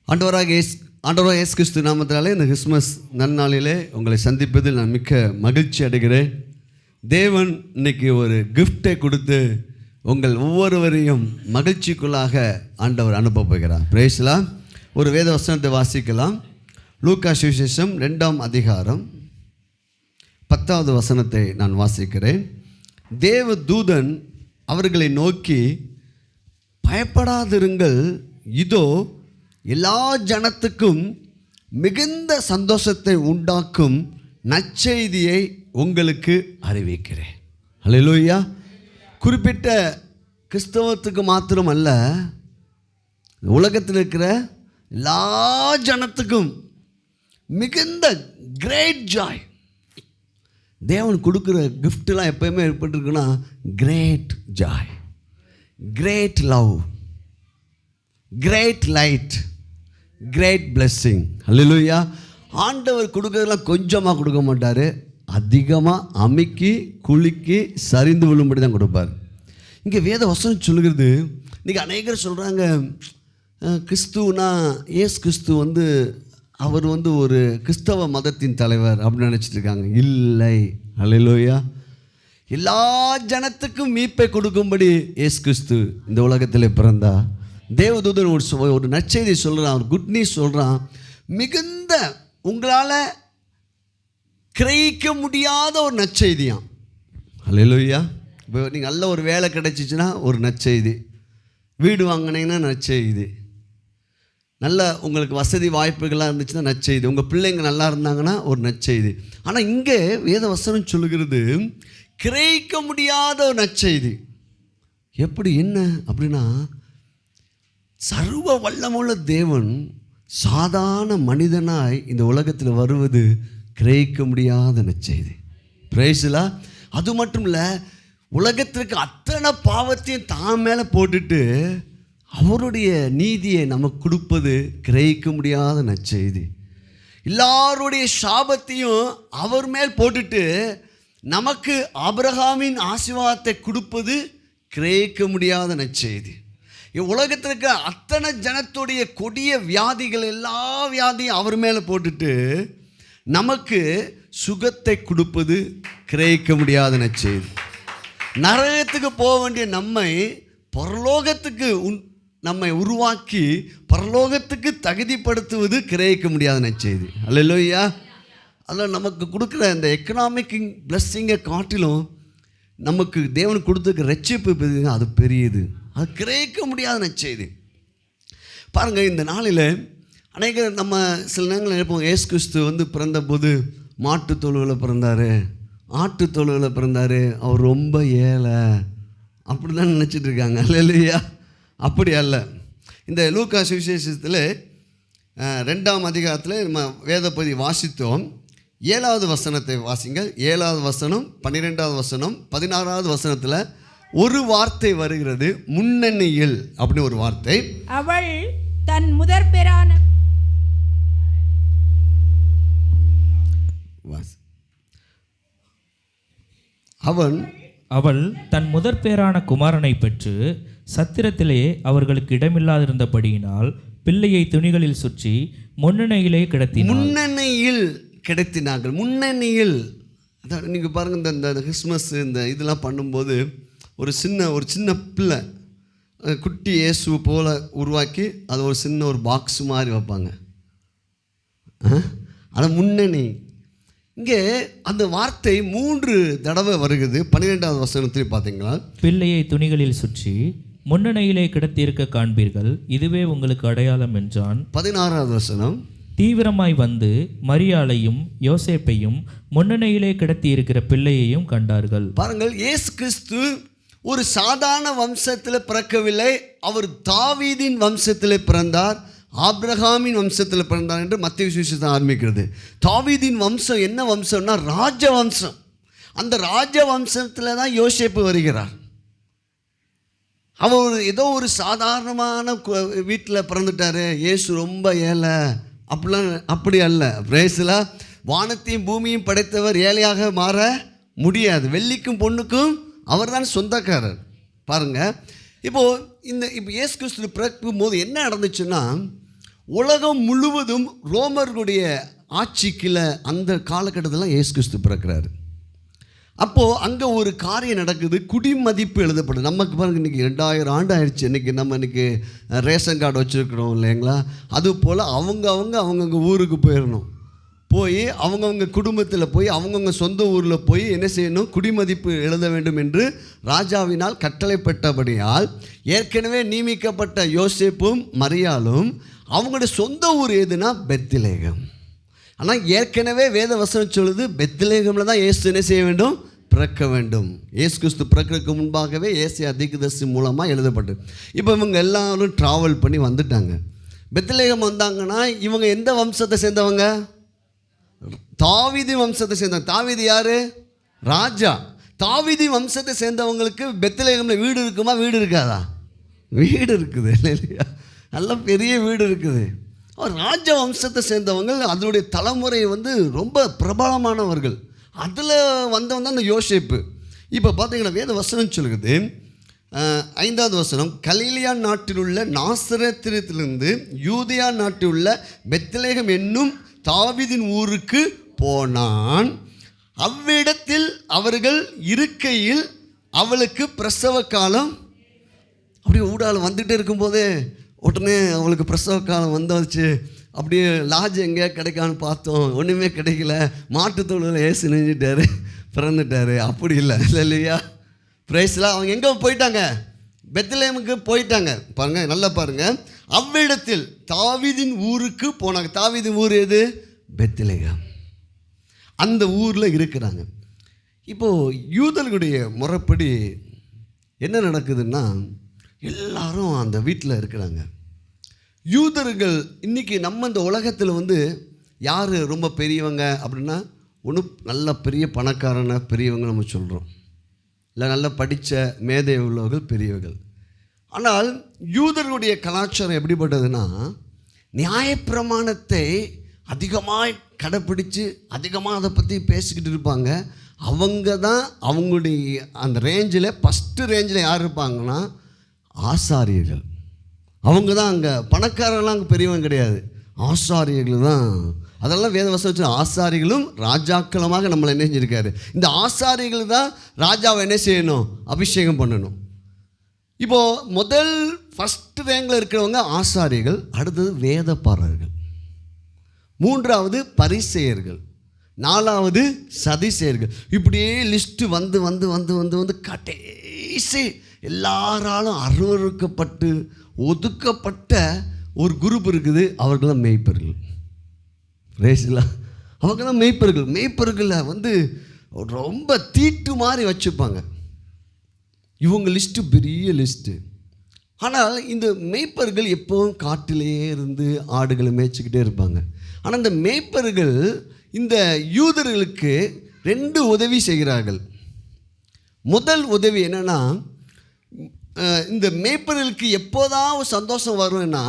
ஆண்டவராக இயேசு கிறிஸ்து நாமத்தினாலே இந்த கிறிஸ்மஸ் நன்னாளிலே உங்களை சந்திப்பதில் நான் மிக்க மகிழ்ச்சி அடைகிறேன். தேவன் இன்னைக்கு ஒரு கிஃப்டை கொடுத்து உங்கள் ஒவ்வொருவரையும் மகிழ்ச்சிக்குள்ளாக ஆண்டவர் அனுப்ப போகிறார். பிரேஸ்லாம். ஒரு வேத வசனத்தை வாசிக்கலாம். லூக்கா சுவிசேஷம் 2ஆம் அதிகாரம் 10வது வசனத்தை நான் வாசிக்கிறேன். தேவ தூதன் அவர்களை நோக்கி, பயப்படாதிருங்கள், இதோ எல்லா ஜனத்துக்கும் மிகுந்த சந்தோஷத்தை உண்டாக்கும் நற்செய்தியை உங்களுக்கு அறிவிக்கிறேன். அல்லேலூயா. குறிப்பிட்ட கிறிஸ்தவத்துக்கு மாத்திரமல்ல, உலகத்தில் இருக்கிற எல்லா ஜனத்துக்கும் மிகுந்த கிரேட் ஜாய். தேவன் கொடுக்குற கிஃப்ட்லாம் எப்போயுமே ஏற்பட்டுருக்குன்னா great joy, great love, great light, great blessing. அல்லேலூயா. ஆண்டவர் கொடுக்கறதெல்லாம் கொஞ்சமாக கொடுக்க மாட்டார், அதிகமாக அமுக்கி குலுக்கி சரிந்து விழும்படி தான் கொடுப்பார். இங்கே வேத வசனம் சொல்லுகிறது. இன்றைக்கி அநேகர் சொல்கிறாங்க, கிறிஸ்துவனா ஏசு கிறிஸ்து அவர் ஒரு கிறிஸ்தவ மதத்தின் தலைவர் அப்படின்னு நினச்சிட்டு இருக்காங்க. இல்லை. அல்லேலூயா. எல்லா ஜனத்துக்கும் மீட்பை கொடுக்கும்படி ஏசு கிறிஸ்து இந்த உலகத்தில் பிறந்தா. தேவதூதன் ஒரு நற்செய்தி சொல்கிறான், ஒரு குட் நியூஸ் சொல்கிறான். மிகுந்த உங்களால் கிரகிக்க முடியாத ஒரு நற்செய்தியாம். அல்லேலூயா. இப்போ நீங்கள் நல்ல ஒரு வேலை கிடைச்சிச்சின்னா ஒரு நற்செய்தி, வீடு வாங்கினீங்கன்னா நற்செய்தி, நல்ல உங்களுக்கு வசதி வாய்ப்புகளாக இருந்துச்சுன்னா நற்செய்தி, உங்கள் பிள்ளைங்க நல்லா இருந்தாங்கன்னா ஒரு நற்செய்தி. ஆனால் இங்கே வேத வசனம் சொல்லுகிறது கிரகிக்க முடியாத ஒரு நற்செய்தி. எப்படி, என்ன அப்படின்னா, சர்வ வல்லமுள்ள தேவன் சாதாரண மனிதனாய் இந்த உலகத்தில் வருவது கிரகிக்க முடியாத நற்செய்தி. பிரைஸ்லா. அது மட்டும் இல்லை, உலகத்திற்கு அத்தனை பாவத்தையும் தான் மேலே போட்டுட்டு அவருடைய நீதியை நமக்கு கொடுப்பது கிரகிக்க முடியாத நற்செய்தி. எல்லாருடைய சாபத்தையும் அவர் மேல் போட்டுட்டு நமக்கு ஆபிரகாமின் ஆசீர்வாதத்தை கொடுப்பது கிரகிக்க முடியாத நற்செய்தி. உலகத்திற்கு அத்தனை ஜனத்துடைய கொடிய வியாதிகள், எல்லா வியாதியும் அவர் மேலே போட்டுட்டு நமக்கு சுகத்தை கொடுப்பது கிரகிக்க முடியாத நற்செய்தி. நரகத்துக்கு போக வேண்டிய நம்மை பரலோகத்துக்கு நம்மை உருவாக்கி பரலோகத்துக்கு தகுதிப்படுத்துவது கிரகிக்க முடியாத நற்செய்தி. அல்லேலூயா. அதில் நமக்கு கொடுக்குற இந்த எக்கனாமிக் பிளஸ்ஸிங்கை காட்டிலும் நமக்கு தேவனுக்கு கொடுத்துருக்க ரட்சிப்பு அது பெரியது, அது கிரகிக்க முடியாத நற்செய்தி. பாருங்கள், இந்த நாளில் அநேக நம்ம சில நேரங்களில் நினைப்போம், ஏசு கிறிஸ்து பிறந்த போது மாட்டு தொழுவில் பிறந்தார், ஆட்டு தொழுவில் பிறந்தார், அவர் ரொம்ப ஏழை அப்படி தான் நினச்சிட்டு இருக்காங்க. அல்லேலூயா. அப்படி அல்ல. இந்த லூக்கா சுவிசேஷத்தில் 2ஆம் அதிகாரத்தில் நம்ம வேதப்பதி வாசித்தோம். 7வது வசனத்தை வாசிங்கள். 7வது வசனம், 12வது வசனம், 16வது வசனத்தில் ஒரு வார்த்தை வருகிறது, முன்னணியில் அப்படின்னு ஒரு வார்த்தை. அவள் தன் முதற்பேறான அவள் தன் முதற்பேறான குமாரனை பெற்று சத்திரத்திலே அவர்களுக்கு இடமில்லாதிருந்தபடியினால் பிள்ளையை துணிகளில் சுற்றி முன்னணியிலே கிடத்தினாள். முன்னணியில் கிடத்தினார்கள். முன்னணியில். அதான் நீங்கள் பாருங்கள், இந்த கிறிஸ்மஸ் இந்த இதெல்லாம் பண்ணும்போது ஒரு சின்ன பிள்ளை குட்டி இயேசு போல் உருவாக்கி அது ஒரு சின்ன ஒரு பாக்ஸ் மாதிரி வைப்பாங்க. அது முன்னணி. இங்கே அந்த வார்த்தை 3 தடவை வருகிறது. 12வது வசனத்தில் பார்த்தீங்களா, பிள்ளையை துணிகளில் சுற்றி முன்னணியிலே கிடத்தியிருக்க காண்பீர்கள், இதுவே உங்களுக்கு அடையாளம் என்றான். 16வது வசனம், தீவிரமாய் வந்து மரியாளையும் யோசேப்பையும் முன்னணியிலே கிடத்தி இருக்கிற பிள்ளையையும் கண்டார்கள். பாருங்கள், இயேசு கிறிஸ்து ஒரு சாதாரண வம்சத்தில் பிறக்கவில்லை, அவர் தாவீதின் வம்சத்தில் பிறந்தார், ஆபிரகாமின் வம்சத்தில் பிறந்தார் என்று மத்தேயு சுவிசேஷம் ஆரம்பிக்கிறது. தாவீதின் வம்சம் என்ன வம்சம்னா ராஜ வம்சம். அந்த ராஜ வம்சத்தில் தான் யோசேப்பு வருகிறார். அவர் ஏதோ ஒரு சாதாரணமான வீட்டில் பிறந்துட்டார், இயேசு ரொம்ப ஏழை அப்படி அல்ல. பிரேஸ்லா. வானத்தையும் பூமியும் படைத்தவர் ஏழையாக மாற முடியாது. வெள்ளிக்கும் பொண்ணுக்கும் அவர் தான் சொந்தக்காரர். பாருங்கள், இப்போ இயேசு கிறிஸ்து பிறக்கும் போது என்ன நடந்துச்சுன்னா, உலகம் முழுவதும் ரோமர்களுடைய ஆட்சிக்குள்ள அந்த காலகட்டத்தில் இயேசு கிறிஸ்து பிறக்கிறாரு. அப்போது அங்கே ஒரு காரியம் நடக்குது, குடிமதிப்பு எழுதப்படுது. நமக்கு பாருங்க இன்றைக்கி 2000 ஆண்டு ஆயிடுச்சு. நம்ம இன்றைக்கி ரேஷன் கார்டு வச்சுருக்கிறோம் இல்லைங்களா? அதுபோல் அவங்கவுங்க ஊருக்கு போயிடணும். போய் அவங்கவுங்க குடும்பத்தில் போய் அவங்கவுங்க சொந்த ஊரில் போய் என்ன செய்யணும், குடிமதிப்பு எழுத வேண்டும் என்று ராஜாவினால் கட்டளைப்பட்டபடியால் ஏற்கனவே நியமிக்கப்பட்ட யோசேப்பும் மரியாளும் அவங்களுடைய சொந்த ஊர் எதுனா பெத்லகேம். ஆனால் ஏற்கனவே வேத வசனம் சொல்லுது பெத்லகேமில் தான் இயேசு என்ன செய்ய வேண்டும், பிறக்க வேண்டும். இயேசு கிறிஸ்து பிறக்கிறதுக்கு முன்பாகவே ஏசாயா தீர்க்கதரிசி மூலமாக எழுதப்பட்டு. இப்போ இவங்க எல்லாரும் ட்ராவல் பண்ணி வந்துட்டாங்க. பெத்லகேம் வந்தாங்கன்னா இவங்க எந்த வம்சத்தை சேர்ந்தவங்க, தாவீது வம்சத்தை சேர்ந்தவங்க. தாவீது யார், ராஜா. தாவீது வம்சத்தை சேர்ந்தவங்களுக்கு பெத்லகேமில் வீடு இருக்குமா, வீடு இருக்காதா? வீடு இருக்குது இல்லையா, நல்ல பெரிய வீடு இருக்குது. ராஜ வம்சத்தை சேர்ந்தவங்க, அதனுடைய தலைமுறை ரொம்ப பிரபலமானவர்கள். அதில் வந்தவன் தான் அந்த யோசேப்பு. இப்போ பார்த்தீங்கன்னா வேத வசனம் சொல்லுது, 5வது வசனம், கலிலியா நாட்டில் உள்ள நாசரேத்திலிருந்து யூதியா நாட்டில் உள்ள பெத்லகேம் என்னும் தாவீதின் ஊருக்கு போனான். அவ்விடத்தில் அவர்கள் இருக்கையில் அவளுக்கு பிரசவ காலம். அப்படியே ஊடால் வந்துகிட்டே இருக்கும்போதே உடனே அவளுக்கு பிரசவ காலம் வந்தாச்சு. அப்படியே லாட்ஜ் எங்கேயா கிடைக்கான்னு பார்த்தோம், ஒன்றுமே கிடைக்கல. மாட்டுத்தொழுவில் ஏசு நெஞ்சிட்டாரு, பிறந்துட்டாரு. அப்படி இல்லை இல்லையா? பிரைஸ்லாம் அவங்க எங்கே போயிட்டாங்க, பெத்லகேமுக்கு போயிட்டாங்க. பாருங்கள், நல்லா பாருங்கள். அவ்விடத்தில் தாவீதின் ஊருக்கு போனாங்க. தாவீதின் ஊர் எது, பெத்லகேம். அந்த ஊரில் இருக்கிறாங்க. இப்போது யூதர்களுடைய முறைப்படி என்ன நடக்குதுன்னா, எல்லாரும் அந்த வீட்டில் இருக்கிறாங்க. யூதர்கள் இன்றைக்கி நம்ம இந்த உலகத்தில் யார் ரொம்ப பெரியவங்க அப்படின்னா, ஒன்றும் நல்ல பெரிய பணக்காரனை பெரியவங்க நம்ம சொல்கிறோம், இல்லை நல்லா படித்த மேதை உள்ளவர்கள் பெரியவர்கள். ஆனால் யூதர்களுடைய கலாச்சாரம் எப்படிப்பட்டதுன்னா, நியாயப்பிரமாணத்தை அதிகமாக கடைப்பிடித்து அதிகமாக அதை பற்றி பேசிக்கிட்டு இருப்பாங்க. அவங்க தான் அவங்களுடைய அந்த ரேஞ்சில் ஃபஸ்ட்டு ரேஞ்சில் யார் இருப்பாங்கன்னா ஆசாரியர்கள். அவங்க தான் அங்கே பணக்காரங்களாம் அங்கே பெரியவங்க கிடையாது, ஆசாரியர்கள் தான். அதெல்லாம் வேத வசனம் வச்சு ஆசாரிகளும் ராஜாக்களுமாக நம்மளை என்ன செஞ்சுருக்காரு. இந்த ஆசாரிகள் தான் ராஜாவை என்ன செய்யணும், அபிஷேகம் பண்ணணும். இப்போது ஃபஸ்ட்டு ரேங்கில் இருக்கிறவங்க ஆசாரிகள், அடுத்தது வேதப்பாரர்கள், 3வது பரிசேயர்கள், 4வது சதிசேயர்கள். இப்படியே லிஸ்ட்டு வந்து வந்து வந்து வந்து வந்து கடைசி எல்லாராலும் அருவருக்கப்பட்டு ஒதுக்கப்பட்ட ஒரு குரூப் இருக்குது. அவர்கள் தான் மேய்ப்பர்கள். ரேசிலா அவங்க தான் மேய்ப்பர்கள். மேய்ப்பர்களை ரொம்ப தீட்டு மாதிரி வச்சுப்பாங்க. இவங்க லிஸ்ட்டு பெரிய லிஸ்ட்டு. ஆனால் இந்த மேய்ப்பர்கள் எப்போவும் காட்டிலேயே இருந்து ஆடுகளை மேய்ச்சிக்கிட்டே இருப்பாங்க. ஆனால் இந்த மேய்ப்பர்கள் இந்த யூதர்களுக்கு 2 உதவி செய்கிறார்கள். முதல் உதவி என்னென்னா, இந்த மேய்ப்பர்களுக்கு எப்போதான் சந்தோஷம் வரும்னா,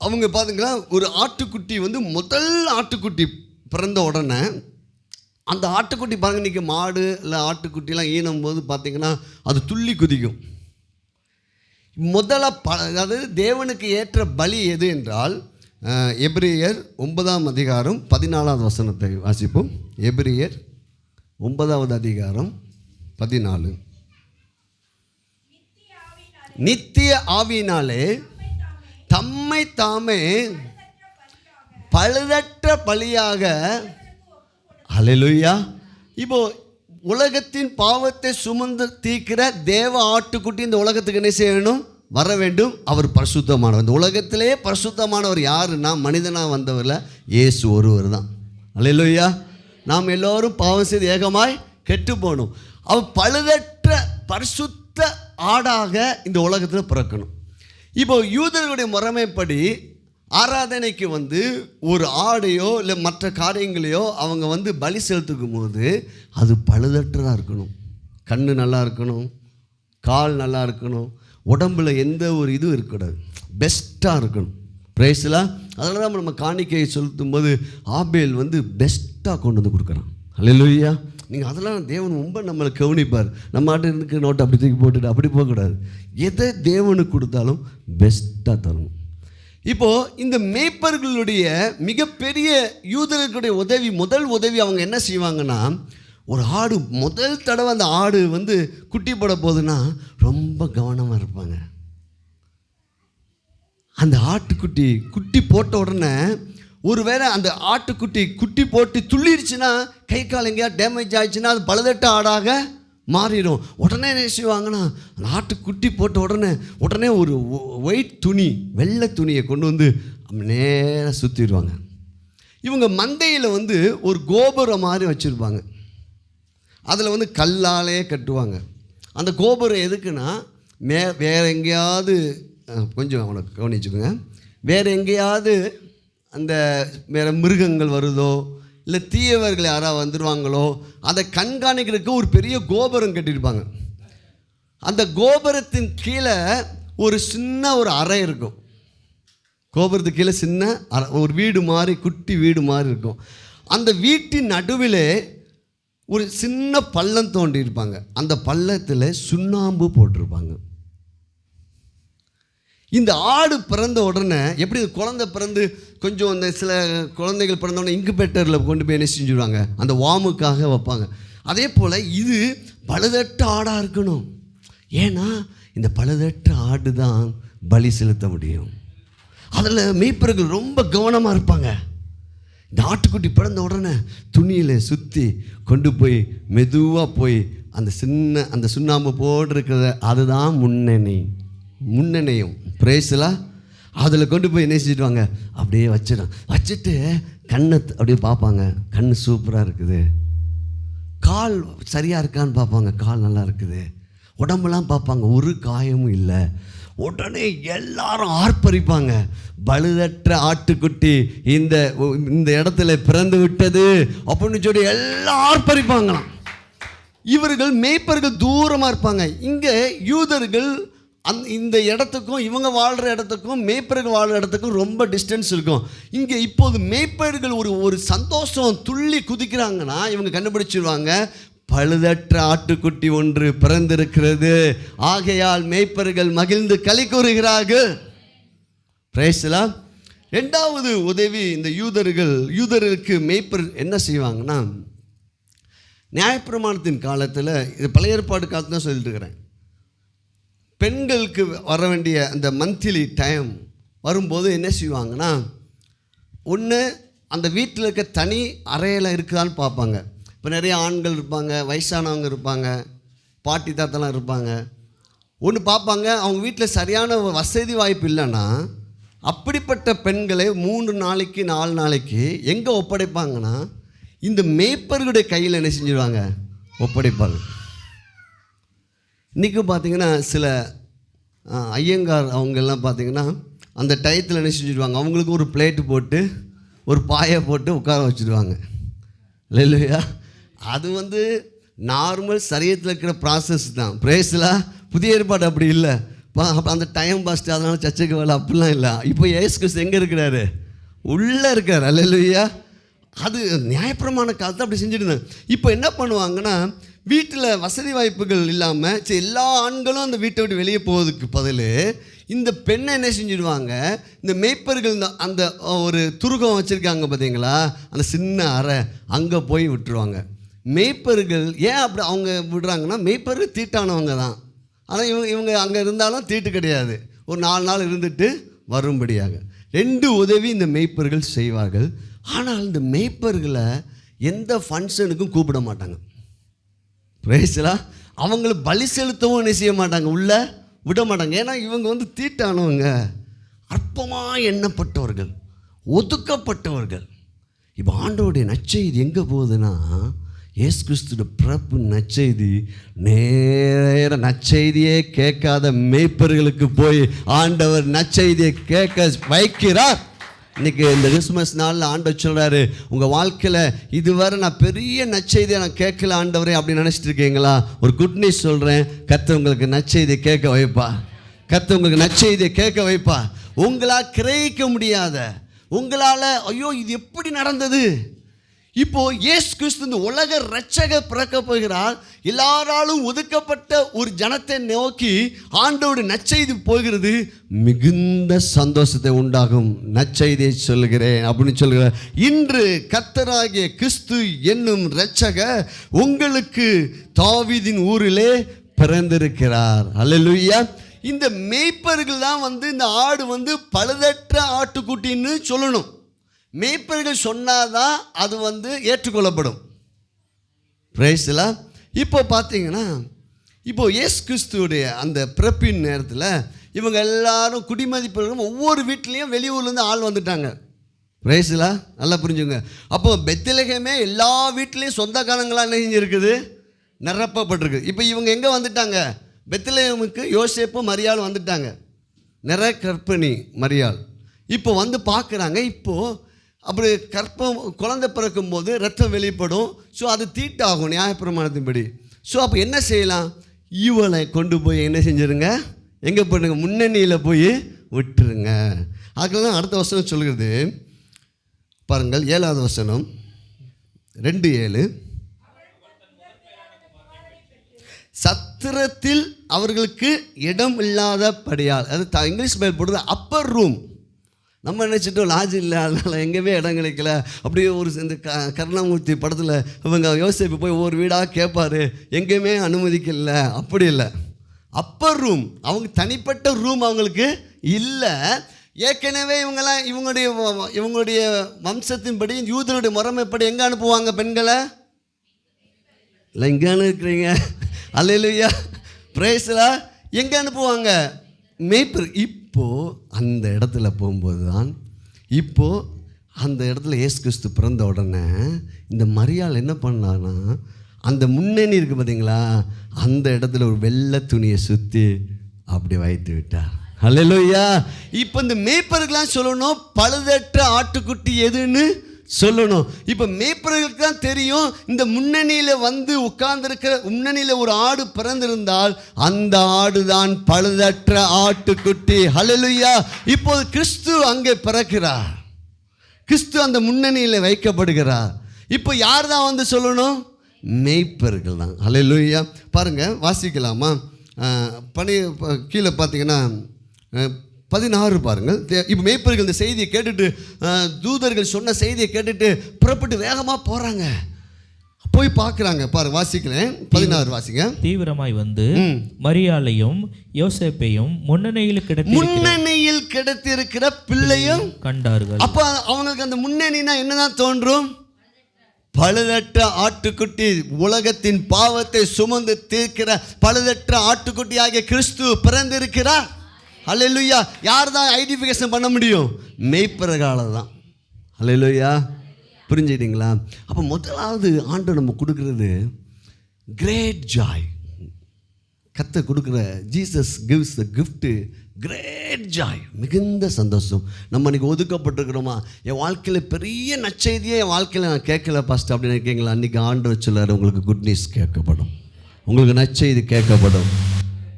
அவங்க பார்த்தீங்கன்னா ஒரு ஆட்டுக்குட்டி முதல் ஆட்டுக்குட்டி பிறந்த உடனே அந்த ஆட்டுக்குட்டி பாருங்கள், இன்றைக்கி மாடு இல்லை ஆட்டுக்குட்டிலாம் ஈனும் போது பார்த்திங்கன்னா அது துள்ளி குதிக்கும். அதாவது தேவனுக்கு ஏற்ற பலி எது என்றால், எபிரேயர் 9ஆம் அதிகாரம் 14வது வசனத்தை வாசிப்போம். எபிரேயர் 9வது அதிகாரம் 14. நித்திய ஆவியினாலே தம்மை தாமே பழுதற்ற பலியாக, அல்லேலூயா. இப்போ உலகத்தின் பாவத்தை சுமந்து தீர்க்கிற தேவ ஆட்டுக்குட்டி இந்த உலகத்துக்கு என்ன செய்யணும், வர வேண்டும். அவர் பரிசுத்தமானவர். இந்த உலகத்திலே பரிசுத்தமானவர் யாருன்னா, மனிதனாக வந்தவரில் இயேசு ஒருவர் தான். அல்லேலூயா. நாம் எல்லோரும் பாவம் செய்து ஏகமாய் கெட்டு போகணும். அவர் பழுதற்ற பரிசுத்த ஆடாக இந்த உலகத்தில் பிறக்கணும். இப்போ யூதர்களுடைய முறைமைப்படி ஆராதனைக்கு ஒரு ஆடையோ இல்லை மற்ற காரியங்களையோ அவங்க பலி செலுத்துக்கும் போது அது பழுதற்றதாக இருக்கணும். கண் நல்லா இருக்கணும், கால் நல்லா இருக்கணும், உடம்பில் எந்த ஒரு இதுவும் இருக்கக்கூடாது, பெஸ்ட்டாக இருக்கணும். பிரைஸ்லாம். அதனால தான் நம்ம காணிக்கையை செலுத்தும் போது ஆபேல் பெஸ்ட்டாக கொண்டு வந்து கொடுக்குறான். அல்லேலூயா. நீங்கள் அதெல்லாம் தேவன் ரொம்ப நம்மளை கவனிப்பார். நம்ம ஆட்டுக்கு நோட்டை அப்படி தூக்கி போட்டுட்டு அப்படி போகக்கூடாது. எதை தேவனுக்கு கொடுத்தாலும் பெஸ்ட்டாக தரணும். இப்போது இந்த மேய்ப்பர்களுடைய மிகப்பெரிய யூதர்களுடைய முதல் உதவி அவங்க என்ன செய்வாங்கன்னா, ஒரு ஆடு முதல் தடவை அந்த ஆடு வந்து குட்டி போட போகுதுன்னா ரொம்ப கவனமாக இருப்பாங்க. அந்த ஆட்டுக்குட்டி குட்டி போட்ட உடனே ஒருவேளை அந்த ஆட்டுக்குட்டி குட்டி போட்டு துள்ளிடுச்சுன்னா, கை கால் எங்கேயா டேமேஜ் ஆயிடுச்சுன்னா அது பழுதட்ட ஆடாக மாறிடும். உடனே என்ன செய்வாங்கன்னா, அந்த ஆட்டுக்குட்டி போட்ட உடனே ஒரு ஒயிட் துணி, வெள்ளை துணியை கொண்டு வந்து நேராக சுற்றிடுவாங்க. இவங்க மந்தையில் வந்து ஒரு கோபுரம் மாதிரி வச்சுருப்பாங்க. அதில் வந்து கல்லாலே கட்டுவாங்க. அந்த கோபுரம் எதுக்குன்னா, வேறு எங்கேயாவது கொஞ்சம் அவனை கவனிச்சுக்கோங்க, வேறு எங்கேயாவது அந்த வேறு மிருகங்கள் வருதோ இல்லை தீயவர்கள் யாராவது வந்துடுவாங்களோ அதை கண்காணிக்கிறதுக்கு ஒரு பெரிய கோபுரம் கட்டியிருப்பாங்க. அந்த கோபுரத்தின் கீழே ஒரு சின்ன ஒரு அறை இருக்கும். கோபுரத்துக்கு கீழே சின்ன அறை, ஒரு வீடு மாதிரி, குட்டி வீடு மாதிரி இருக்கும். அந்த வீட்டின் நடுவில் ஒரு சின்ன பள்ளம் தோண்டியிருப்பாங்க. அந்த பள்ளத்தில் சுண்ணாம்பு போட்டிருப்பாங்க. இந்த ஆடு பிறந்த உடனே எப்படி குழந்தை பிறந்து கொஞ்சம் அந்த சில குழந்தைகள் பிறந்த உடனே இன்குபேட்டரில் கொண்டு போய் என்ன செஞ்சுடுவாங்க, அந்த வாமுக்காக வைப்பாங்க. அதே போல் இது பழுதற்ற ஆடாக இருக்கணும். ஏன்னா இந்த பழுதற்ற ஆடு தான் பலி செலுத்த முடியும். அதில் மேய்ப்பர்கள் ரொம்ப கவனமாக இருப்பாங்க. இந்த ஆட்டுக்குட்டி பிறந்த உடனே துணியில் சுற்றி கொண்டு போய் மெதுவாக போய் அந்த சுண்ணாம்பு போட்டிருக்கிறத அதுதான் முன்னெண்ணையும் பிரேஸ்லாம் அதில் கொண்டு போய் என்ன செஞ்சுடுவாங்க, அப்படியே வச்சுட்டு கண்ணை அப்படியே பார்ப்பாங்க. கண் சூப்பராக இருக்குது, கால் சரியாக இருக்கான்னு பார்ப்பாங்க, கால் நல்லா இருக்குது, உடம்புலாம் பார்ப்பாங்க, ஒரு காயமும் இல்லை. உடனே எல்லாரும் ஆர்ப்பரிப்பாங்க, பழுதற்ற ஆட்டுக்குட்டி இந்த இடத்துல பிறந்து விட்டது அப்படின்னு சொல்லி எல்லாம் ஆர்ப்பரிப்பாங்களாம். இவர்கள் மேய்ப்பர்கள் தூரமாக இருப்பாங்க. இங்கே யூதர்கள் இந்த இடத்துக்கும் இவங்க வாழ்கிற இடத்துக்கும் மேய்ப்பர்கள் வாழ்கிற இடத்துக்கும் ரொம்ப டிஸ்டன்ஸ் இருக்கும். இங்கே இப்போது மேய்ப்பர்கள் ஒரு சந்தோஷம் துள்ளி குதிக்கிறாங்கன்னா இவங்க கண்டுபிடிச்சிருவாங்க, பழுதற்ற ஆட்டுக்குட்டி ஒன்று பிறந்திருக்கிறது, ஆகையால் மேய்ப்பர்கள் மகிழ்ந்து களி கூறுகிறார்கள். பிரைஸ்லாம். ரெண்டாவது உதவி, இந்த யூதருக்கு மேய்ப்பர் என்ன செய்வாங்கன்னா, நியாயப்பிரமாணத்தின் காலத்தில், இது பழைய ஏற்பாடு காலத்தில் தான் சொல்லிட்டு இருக்கிறேன், பெண்களுக்கு வர வேண்டிய அந்த மந்த்லி டைம் வரும்போது என்ன செய்வாங்கன்னா, ஒன்று அந்த வீட்டில் இருக்க தனி அறையில் இருக்குதான்னு பார்ப்பாங்க. இப்போ நிறைய ஆண்கள் இருப்பாங்க, வயசானவங்க இருப்பாங்க, பாட்டி தாத்தெல்லாம் இருப்பாங்க. ஒன்று பார்ப்பாங்க, அவங்க வீட்டில் சரியான வசதி வாய்ப்பு இல்லைன்னா அப்படிப்பட்ட பெண்களை 3 நாளைக்கு 4 நாளைக்கு எங்கே ஒப்படைப்பாங்கன்னா, இந்த மேய்ப்பர்களுடைய கையில் என்ன செஞ்சுருவாங்க, ஒப்படைப்பாங்க. இன்றைக்கும் பார்த்திங்கன்னா சில ஐயங்கார் அவங்கெல்லாம் பார்த்திங்கன்னா அந்த டயத்தில் என்ன செஞ்சுடுவாங்க, அவங்களுக்கு ஒரு பிளேட்டு போட்டு ஒரு பாயை போட்டு உட்கார வச்சுடுவாங்க இல்லையா. அது வந்து நார்மல் சரியத்தில் இருக்கிற ப்ராசஸ் தான். பிரேஸ்லாம் புதிய ஏற்பாடு அப்படி இல்லை. அந்த டைம் பாஸ்ட்டு அதனால சர்ச்சைக்கு வேலை அப்படிலாம் இல்லை. இப்போ இயேசு கிறிஸ்து எங்கே இருக்கிறாரு, உள்ளே இருக்கார் அல்லேலூயா. அது நியாயப்பிரமாண காலத்தை அப்படி செஞ்சுருந்தேன். இப்போ என்ன பண்ணுவாங்கன்னா, வீட்டில் வசதி வாய்ப்புகள் இல்லாமல் எல்லா ஆண்களும் அந்த வீட்டை விட்டு வெளியே போவதுக்கு பதில் இந்த பெண்ணை என்ன செஞ்சுடுவாங்க, இந்த மேய்ப்பர்கள் அந்த ஒரு துருகம் வச்சுருக்காங்க பார்த்தீங்களா, அந்த சின்ன அறை, அங்கே போய் விட்டுருவாங்க. மேய்ப்பர்கள் ஏன் அப்படி அவங்க விடுறாங்கன்னா, மேய்ப்பர்கள் தீட்டானவங்க தான். ஆனால் இவங்க அங்கே இருந்தாலும் தீட்டு கிடையாது, ஒரு 4 நாள் இருந்துட்டு வரும்படியாக 2 உதவி இந்த மேய்ப்பர்கள் செய்வார்கள். ஆனால் இந்த மேய்ப்பர்களை எந்த ஃபங்க்ஷனுக்கும் கூப்பிட மாட்டாங்க. பிரேஸ்லாம். அவங்கள பலி செலுத்தவும் என்ன செய்ய மாட்டாங்க, உள்ளே விட மாட்டாங்க. ஏன்னா இவங்க வந்து தீட்டானவங்க, அற்பமாக எண்ணப்பட்டவர்கள், ஒதுக்கப்பட்டவர்கள். இப்போ ஆண்டவருடைய நற்செய்தி எங்கே போகுதுன்னா, இயேசு கிறிஸ்துவோட பிறப்பு நற்செய்தி நேர நற்செய்தியே கேட்காத மேய்ப்பர்களுக்கு போய் ஆண்டவர் நற்செய்தியை கேட்க வைக்கிறார். இன்றைக்கி இந்த கிறிஸ்மஸ் நாளில் ஆண்டவர் சொல்கிறாரு, உங்கள் வாழ்க்கையில் இதுவரை நான் பெரிய நற்செய்தியை நான் கேட்கல ஆண்டவரே அப்படின்னு நினச்சிட்டு இருக்கீங்களா, ஒரு குட் நியூஸ் சொல்கிறேன், கர்த்தர் உங்களுக்கு நற்செய்தியை கேட்க வைப்பா. கர்த்தர் உங்களுக்கு நற்செய்தியை கேட்க வைப்பா. உங்களால் கிரகிக்க முடியாத, உங்களால் ஐயோ இது எப்படி நடந்தது, இப்போ இயேசு கிறிஸ்து இந்த உலக இரட்சகர் பிறக்க போகிறார். எல்லாராலும் ஒதுக்கப்பட்ட ஒரு ஜனத்தை நோக்கி ஆண்டவருடைய நற்செய்தி போகிறது. மிகுந்த சந்தோஷத்தை உண்டாகும் நற்செய்தியை சொல்கிறேன் அப்படின்னு சொல்கிறார். இன்று கர்த்தராகிய கிறிஸ்து என்னும் இரட்சகர் உங்களுக்கு தாவீதின் ஊரிலே பிறந்திருக்கிறார். அல்லேலூயா. இந்த மேய்ப்பர்கள் தான் இந்த ஆடு பழுதற்ற ஆட்டுக்குட்டின்னு சொல்லணும். மேய்ப்பர்கள் சொன்னாதான் அது ஏற்றுக்கொள்ளப்படும். பிரைஸ்லா. இப்போ பார்த்தீங்கன்னா, இப்போ இயேசு கிறிஸ்துவுடைய அந்த பிறப்பின் நேரத்தில் இவங்க எல்லாரும் குடிமதிப்பவர்களும் ஒவ்வொரு வீட்லேயும் வெளியூர்லேருந்து ஆள் வந்துட்டாங்க. பிரைஸ்லா. நல்லா புரிஞ்சுங்க. அப்போ பெத்லகேமே எல்லா வீட்லேயும் சொந்தக்காரங்களாக என்ன செஞ்சுருக்குது, நிரப்பப்பட்டிருக்கு. இப்போ இவங்க எங்கே வந்துட்டாங்க, பெத்லகேமுக்கு யோசேப்பு மரியாள் வந்துட்டாங்க. நிற கர்ப்பிணி மரியாள் இப்போ பார்க்குறாங்க. இப்போது அப்படி குழந்தை பிறக்கும்போது ரத்தம் வெளிப்படும். ஸோ அது தீட்டாகும் நியாயப்பிரமாணத்தின்படி. ஸோ அப்போ என்ன செய்யலாம், இவளை கொண்டு போய் என்ன செஞ்சுருங்க, எங்கே பண்ணுங்க, முன்னணியில் போய் விட்டுருங்க. அதுக்கு தான் அடுத்த வசனம் சொல்கிறது பாருங்கள், 7வது வசனம் 2:7. சத்திரத்தில் அவர்களுக்கு இடம் இல்லாதபடியால், அது இங்கிலீஷ் பைபிள் போடுறது அப்பர் ரூம். நம்ம நினச்சிட்டோம் லாட்ஜ் இல்லை, அதனால் எங்கேயுமே இடம் கிடைக்கல. அப்படியே ஒரு இந்த கருணாமூர்த்தி படத்தில் இவங்க யோசிப்பு போய் ஒவ்வொரு வீடாக கேட்பார், எங்கேயுமே அனுமதிக்கல. அப்படி இல்லை, அப்பர் ரூம், அவங்க தனிப்பட்ட ரூம் அவங்களுக்கு இல்லை. ஏற்கனவே இவங்கெல்லாம் இவங்களுடைய வம்சத்தின்படி யூதனுடைய முறைமைப்படி எங்கே அனுப்புவாங்க பெண்களை? இல்லை, இங்கே அனுப்புறீங்க. அல்லேலூயா, பிரைஸ்லா. எங்கே அனுப்புவாங்க? மேய்ப்பர். இப்போது அந்த இடத்துல போகும்போது தான், இப்போது அந்த இடத்துல இயேசு கிறிஸ்து பிறந்த உடனே இந்த மரியாள் என்ன பண்ணான்னா, அந்த முன்னணி இருக்குது பார்த்தீங்களா, அந்த இடத்துல ஒரு வெள்ளை துணியை சுற்றி அப்படி வைத்து விட்டார். அல்லேலூயா. இப்போ இந்த மேய்ப்பர்கள்லாம் சொல்லணும் பழுதற்ற ஆட்டுக்குட்டி எதுன்னு சொல்லணும். இப்போ மேய்ப்பர்களுக்கு தான் தெரியும், இந்த முன்னணியில் உட்கார்ந்துருக்கிற முன்னணியில் ஒரு ஆடு பிறந்திருந்தால் அந்த ஆடு தான் பழுதற்ற ஆட்டுக்குட்டி. ஹல்லேலூயா. இப்போது கிறிஸ்து அங்கே பிறக்கிறார், கிறிஸ்து அந்த முன்னணியில் வைக்கப்படுகிறார். இப்போ யார் தான் சொல்லணும்? மேய்ப்பர்கள் தான். ஹல்லேலூயா. பாருங்கள், வாசிக்கலாமா? கீழே பார்த்தீங்கன்னா 16 பாருங்கள். இப்போ மேய்ப்பர்கள் இந்த செய்தியை கேட்டுட்டு, தூதர்கள் சொன்ன செய்தியை கேட்டுட்டு புறப்பட்டு வேகமாக போகிறாங்க, போய் பார்க்குறாங்க. பாருங்க, வாசிக்கிறேன். 16 வாசிங்க. தீவிரமாய் மரியாளையும் யோசேப்பையும் முன்னணியில் கிடைத்திருக்கிற பிள்ளையும் கண்டார்கள். அப்போ அவங்களுக்கு அந்த முன்னணினா என்னதான் தோன்றும்? பழுதற்ற ஆட்டுக்குட்டி, உலகத்தின் பாவத்தை சுமந்து தீர்க்கிற பழுதற்ற ஆட்டுக்குட்டி ஆகிய கிறிஸ்து பிறந்திருக்கிறார். அல்லேலூயா. யார் தான் ஐடென்டிஃபிகேஷன் பண்ண முடியும்? மேய்ப்பர்களால் தான். அல்லேலூயா. புரிஞ்சுக்கிட்டீங்களா? அப்போ முதலாவது ஆண்டு நம்ம கொடுக்குறது கிரேட் ஜாய். கர்த்தர் கொடுக்குற Jesus gives the gift great joy, மிகுந்த சந்தோஷம். நம்ம இன்றைக்கி ஒதுக்கப்பட்டிருக்கிறோமா? என் வாழ்க்கையில் பெரிய நற்செய்தியே என் வாழ்க்கையில் நான் கேட்கல பாஸ்ட் அப்படின்னு இருக்கீங்களா? அன்றைக்கி ஆண்டவர் சொல்லார், உங்களுக்கு குட் நியூஸ் கேட்கப்படும், உங்களுக்கு நற்செய்தி கேட்கப்படும்,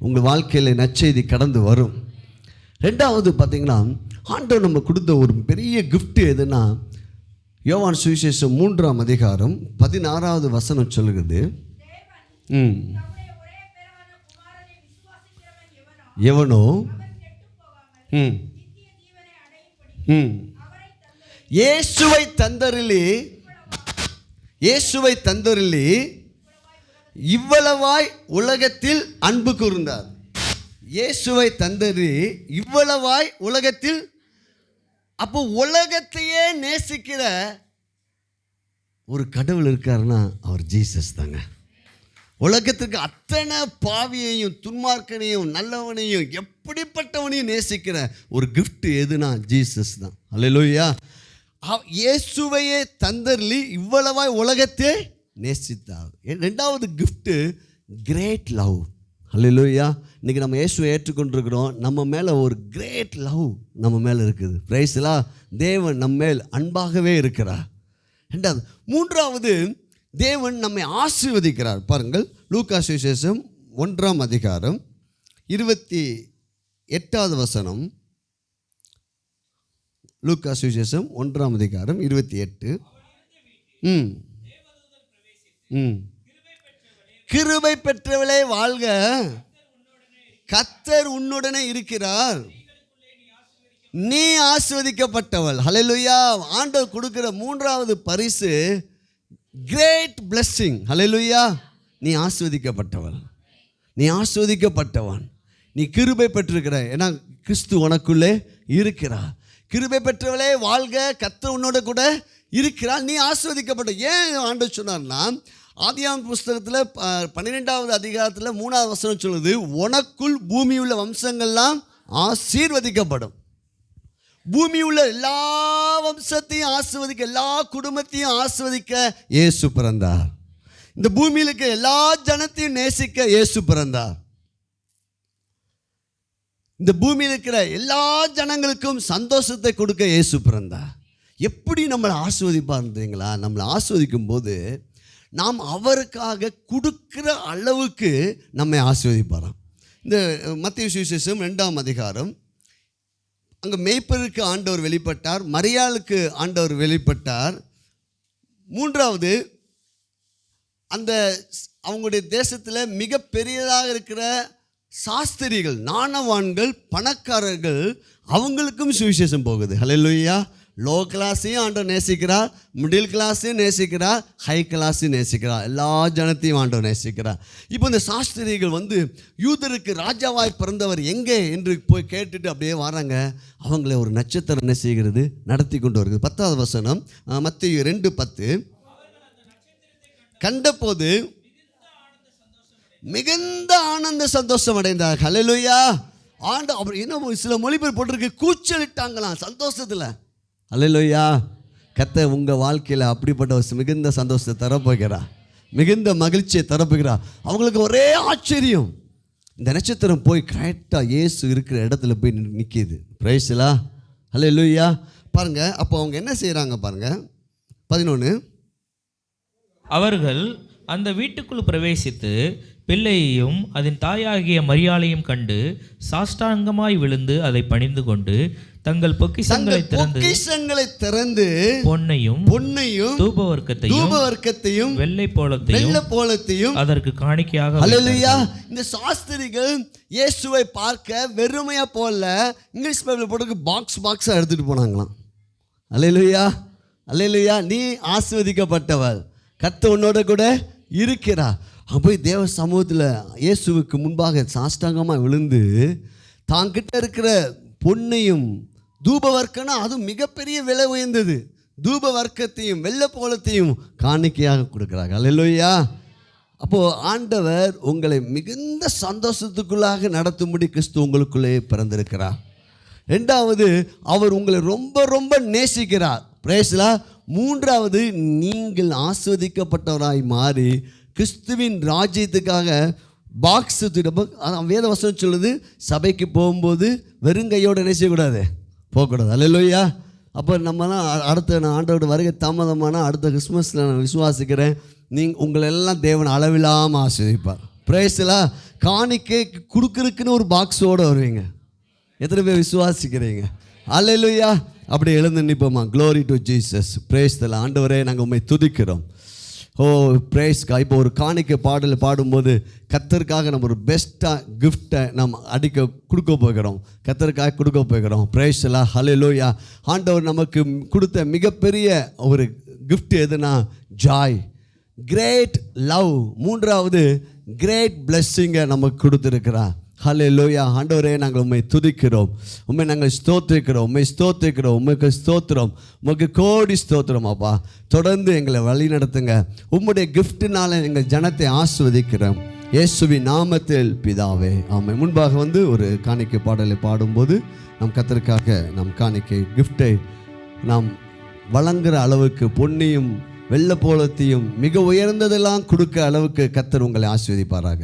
உங்கள் வாழ்க்கையில் நற்செய்தி கடந்து வரும். ரெண்டாவது பார்த்தீங்கன்னா, ஆண்டவர் நம்ம கொடுத்த ஒரு பெரிய கிஃப்ட் எதுனா, யோவான் சுவிசேஷம் 3ஆம் அதிகாரம் 16வது வசனம் சொல்லுகிறது, எவனோ இயேசுவை தந்தரிலே இவ்வளவாய் உலகத்தில் அன்பு கூர்ந்தார். இயேசுவை தந்தரி இவ்வளவாய் உலகத்தில். அப்போ உலகத்தையே நேசிக்கிற ஒரு கடவுள் இருக்காருன்னா அவர் ஜீசஸ் தாங்க. உலகத்துக்கு அத்தனை பாவியையும் துன்மார்க்கனையும் நல்லவனையும் எப்படிப்பட்டவனையும் நேசிக்கிற ஒரு கிஃப்ட் எதுனா ஜீசஸ் தான். அல்லேலூயா. இயேசுவையே தந்தர்லி இவ்வளவாய் உலகத்தை நேசித்தார். ரெண்டாவது கிஃப்ட்டு கிரேட் லவ். அல்லேலூயா. இன்றைக்கி நம்ம இயேசுவை ஏற்றுக்கொண்டிருக்கிறோம், நம்ம மேலே ஒரு கிரேட் லவ் நம்ம மேலே இருக்குது. பிரைஸ்லா. தேவன் நம்ம மேல் அன்பாகவே இருக்கிறார். ரெண்டாவது. மூன்றாவது, தேவன் நம்மை ஆசீர்வதிக்கிறார். பாருங்கள், லூக்கா சுவிசேஷம் 1ஆம் அதிகாரம் 28வது வசனம். லூக்கா சுவிசேஷம் 1ஆம் அதிகாரம் 28. ம் ம் கிருபை பெற்றவளே வாழ்க, கர்த்தர் உன்னுடனே இருக்கிறார், நீ ஆசீர்வதிக்கப்பட்டவள். ஹல்லேலூயா. ஆண்டவர் கொடுக்கிற மூன்றாவது பரிசு கிரேட் பிளெஸ்ஸிங். ஹல்லேலூயா. நீ ஆசீர்வதிக்கப்பட்டவள், நீ ஆசீர்வதிக்கப்பட்டவன், நீ கிருபை பெற்றிருக்கிற. ஏன்னா கிறிஸ்து உனக்குள்ளே இருக்கிறார். கிருபை பெற்றவளே வாழ்க, கர்த்தர் உன்னோட கூட இருக்கிறார், நீ ஆசீர்வதிக்கப்பட்ட. ஏன் ஆண்டவர் சொன்னார்னா, ஆதியாகமம் புஸ்தகத்தில் 12வது அதிகாரத்தில் 3வது வசனம் சொல்லுது, உனக்குள் பூமி உள்ள வம்சங்கள்லாம் ஆசீர்வதிக்கப்படும். பூமி உள்ள எல்லா வம்சத்தையும் ஆசீர்வதிக்க, எல்லா குடும்பத்தையும் ஆசீர்வதிக்க இயேசு பிறந்தார். இந்த பூமியில் இருக்க எல்லா ஜனத்தையும் நேசிக்க இயேசு பிறந்தார். இந்த பூமியில் இருக்கிற எல்லா ஜனங்களுக்கும் சந்தோஷத்தை கொடுக்க இயேசு பிறந்தார். எப்படி நம்மளை ஆசீர்வதிப்பார்ன்றீங்களா? நம்மளை ஆசீர்வதிக்கும் போது நாம் அவருக்காக கொடுக்கிற அளவுக்கு நம்மை ஆசீர்வதிப்பாராம். இந்த மத்தேயு சுவிசேஷம் 2ஆம் அதிகாரம், அங்கே மேய்ப்பருக்கு ஆண்டவர் வெளிப்பட்டார், மரியாளுக்கு ஆண்டவர் வெளிப்பட்டார். 3வது, அந்த அவங்களுடைய தேசத்தில் மிக பெரியதாக இருக்கிற சாஸ்திரிகள், ஞானவான்கள், பணக்காரர்கள், அவங்களுக்கும் சுவிசேஷம் போகுது. ஹல்லேலூயா. லோ கிளாஸையும் ஆண்டவர் நேசிக்கிறார், மிடில் கிளாஸையும் நேசிக்கிறார், ஹை கிளாஸையும் நேசிக்கிறார், எல்லா ஜனத்தையும் ஆண்டவர் நேசிக்கிறார். இப்போ இந்த சாஸ்திரிகள் வந்து யூதருக்கு ராஜாவாய் பிறந்தவர் எங்கே என்று போய் கேட்டுட்டு அப்படியே வராங்க. அவங்கள ஒரு நட்சத்திரம் என்ன செய்கிறது, நடத்தி கொண்டு வருகிறது. 10வது வசனம், மத்தேயு 2:10, கண்டபோது மிகுந்த ஆனந்த சந்தோஷம் அடைந்தார். ஹல்லேலூயா. அவர் என்ன சில மொழிபெயர்ப்பு போட்டிருக்கு, கூச்சலிட்டாங்களாம் சந்தோஷத்தில். ஹல்லேலூயா. கர்த்தர் உங்கள் வாழ்க்கையில் அப்படிப்பட்ட ஒரு மிகுந்த சந்தோஷத்தை தரப்போகிறார், மிகுந்த மகிழ்ச்சியை தரப்போகிறார். அவங்களுக்கு ஒரே ஆச்சரியம், இந்த நட்சத்திரம் போய் கரெக்டாக இயேசு இருக்கிற இடத்துல போய் நிற்கிது. பிரைஸ்லா. ஹல்லேலூயா. பாருங்கள், அப்போ அவங்க என்ன செய்கிறாங்க பாருங்கள். 11, அவர்கள் அந்த வீட்டுக்குள் பிரவேசித்து பிள்ளையையும் அதன் தாயாகிய மரியாளையும் கண்டு சாஷ்டாங்கமாய் விழுந்து அதை பணிந்து கொண்டு தங்கள் பொக்கிஷங்களை திறந்து பொன்னையும் தூபவர்க்கத்தையும் வெள்ளை போலத்தையும் அதற்கு காணிக்கையாக. ஹல்லேலூயா. இந்த சாஸ்திரிகள் இயேசுவை பார்க்க வெறுமையா போல, இங்கிலீஷ் பைபிள் போட்டு பாக்ஸா எடுத்துட்டு போனாங்களாம். ஹல்லேலூயா. ஹல்லேலூயா. நீ ஆசீர்வதிக்கப்பட்டவள், கர்த்தர் உன்னோட கூட இருக்கிறார். போய் தேவ சமூகத்தில் இயேசுவுக்கு முன்பாக சாஷ்டாங்கமாக விழுந்து தாங்கிட்ட இருக்கிற பொன்னையும் தூபவர்க்கனா, அது மிகப்பெரிய விலை உயர்ந்தது, தூபவர்க்கத்தையும் வெள்ளை போலத்தையும் காணிக்கையாக கொடுக்குறாங்க. ஹல்லேலூயா. அப்போது ஆண்டவர் உங்களை மிகுந்த சந்தோஷத்துக்குள்ளாக நடத்தும்படி கிறிஸ்து உங்களுக்குள்ளே பிறந்திருக்கிறார். 2வது, அவர் உங்களை ரொம்ப ரொம்ப நேசிக்கிறார். பிரேஸ்லா. 3வது, நீங்கள் ஆஸ்வதிக்கப்பட்டவராய் மாறி கிறிஸ்துவின் ராஜ்யத்துக்காக பாக்ஸ் வேத வசனம் சொல்லுது, சபைக்கு போகும்போது வெறுங்கையோடு என்ன செய்யக்கூடாது, போகக்கூடாது. ஹல்லேலூயா. அப்போ நம்மலாம் அடுத்த ஆண்டோட வருகை தாமதமானால் அடுத்த கிறிஸ்மஸில் நான் விசுவாசிக்கிறேன், உங்களை எல்லாம் தேவன் அளவில்லாமல் ஆசீர்வதிப்பார். பிரேஸ்லா. காணிக்கை கொடுக்குறதுக்குன்னு ஒரு பாக்ஸோடு வருவீங்க. எத்தனை பேர் விசுவாசிக்கிறீங்க? ஹல்லேலூயா. அப்படி எழுந்து நிற்போமா? Glory to Jesus. Praise the Lord. ஆண்டவரே, நாங்கள் உம்மை துதிக்கிறோம். ஓ பிரேஸ்கா. இப்போ ஒரு காணிக்கை பாடல் பாடும்போது கர்த்தருக்காக நம்ம ஒரு பெஸ்ட்டாக கிஃப்டை நம்ம கொடுக்க போகிறோம், கர்த்தருக்காக கொடுக்க போகிறோம். Praise the Lord. ஹல்லேலூயா. ஆண்டவர் நமக்கு கொடுத்த மிகப்பெரிய ஒரு கிஃப்ட் எதுனா ஜாய், கிரேட் லவ். 3வது, கிரேட் பிளெஸ்ஸிங்கை நமக்கு கொடுத்துருக்கிறார். ஹல்லேலூயா. ஆண்டவரே, நாங்கள் உம்மை துதிக்கிறோம், உம்மை நாங்கள் ஸ்தோத்திரிக்கிறோம், உம்மைக்கு ஸ்தோத்திரம், உமக்கு கோடி ஸ்தோத்திரம். அப்பா, தொடர்ந்து எங்களை வழி நடத்துங்க. உம்முடைய கிஃப்டினால எங்கள் ஜனத்தை ஆசீர்வதிக்கிறோம், இயேசுவின் நாமத்தில் பிதாவே, ஆமென். முன்பாக வந்து ஒரு காணிக்கை பாடலை பாடும்போது நம் கர்த்தருக்காக நம் காணிக்கை கிஃப்டை நாம் வழங்குகிற அளவுக்கு பொன்னையும் வெள்ளை போலத்தையும் மிக உயர்ந்ததெல்லாம் கொடுக்க அளவுக்கு கர்த்தர் உங்களை ஆசீர்வதிப்பாராக.